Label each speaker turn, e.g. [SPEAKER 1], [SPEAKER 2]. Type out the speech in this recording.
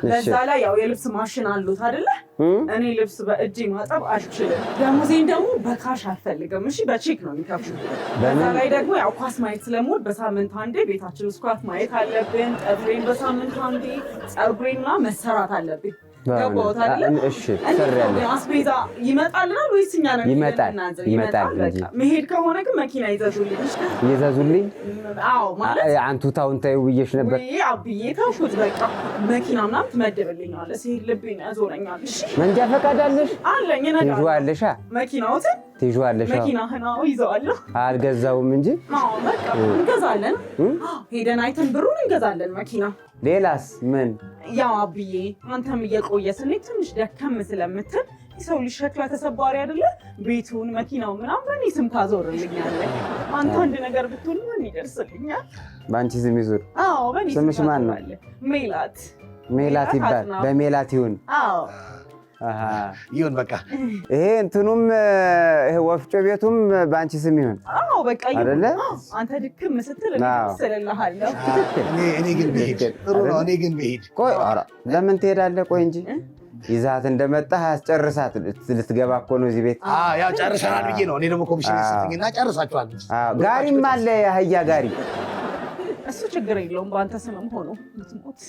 [SPEAKER 1] በዛ ላይ ያው የልብስ ማሽን አሉት አይደለ? እኔ ልብስ በእጄ ማጠብ አልችልም። ደሞዜን ደግሞ በካሽ አልፈልግም። እሺ በቼክ ነው የሚከፍሉት። በዛ ላይ ደግሞ ያው ኳስ ማየት ስለምወድ በሳምንት አንዴ ቤታችን ውስጥ ኳስ ማየት አለብን። ጠጉሬን በሳምንት አንዴ ፀጉሬና መሰራት አለብኝ። ገባሁት አይደል?
[SPEAKER 2] እሺ ሰራለ
[SPEAKER 1] አስቤዛ ይመጣልናል ወይስ እኛ ነው?
[SPEAKER 2] ይመጣል እንጂ
[SPEAKER 1] መሄድ ከሆነ ግን መኪና ይዘዙልኝ።
[SPEAKER 2] ይዘዙልኝ?
[SPEAKER 1] አዎ ማለት
[SPEAKER 2] አንቱ ታውን ታዩ ብዬሽ ነበር።
[SPEAKER 1] ወይ አብዬ ተውኩት በቃ። መኪና ምናምን ትመድብልኛለህ። ሲሄድ ልቤን ያዞረኛል። እሺ መንጃ ፈቃድ አለሽ? አለኝ።
[SPEAKER 2] ትይዋለሽ?
[SPEAKER 1] መኪናውትን
[SPEAKER 2] ትይዋለሽ?
[SPEAKER 1] መኪናህን ይዘዋለሁ።
[SPEAKER 2] አልገዛውም እንጂ
[SPEAKER 1] በቃ እንገዛለን። ሄደን አይተን ብሩን እንገዛለን መኪና።
[SPEAKER 2] ሌላስ ምን?
[SPEAKER 1] ያው አብዬ አንተም እየቆየ ስንሄድ ትንሽ ደከም ስለምትል የሰው ልጅ ሸክላ ተሰባሪ አይደለ? ቤቱን መኪናው ምናምን በእኔ ስም ታዞርልኛለህ። አንተ አንድ ነገር ብትሆን ምን ይደርስልኛል?
[SPEAKER 2] በአንቺ ስም ይዞር?
[SPEAKER 1] አዎ በእኔ ስም።
[SPEAKER 2] ስምሽ ማን ነው?
[SPEAKER 1] ሜላት።
[SPEAKER 2] ሜላት ይባል። በሜላት ይሁን።
[SPEAKER 1] አዎ
[SPEAKER 3] ይሁን በቃ።
[SPEAKER 2] ይሄ እንትኑም ይሄ ወፍጮ ቤቱም በአንቺ ስም ይሁን።
[SPEAKER 1] አዎ በቃ ይሁን
[SPEAKER 2] አይደለ?
[SPEAKER 1] አንተ ድክም ስትል እኔ ስለልሃለሁ።
[SPEAKER 3] እኔ ግን ብሄድ ጥሩ ነው። እኔ ግን ብሄድ።
[SPEAKER 2] ቆይ ኧረ ለምን ትሄዳለህ? ቆይ እንጂ ይዛት እንደመጣህ አስጨርሳት። ልትገባ እኮ ነው እዚህ ቤት።
[SPEAKER 3] ያው ጨርሰናል ብዬ ነው። እኔ ደግሞ ኮሚሽን ስትኝና ጨርሳችኋል።
[SPEAKER 2] ጋሪም አለ፣ የአህያ ጋሪ።
[SPEAKER 1] እሱ ችግር የለውም በአንተ ስምም ሆኖ ልትሞት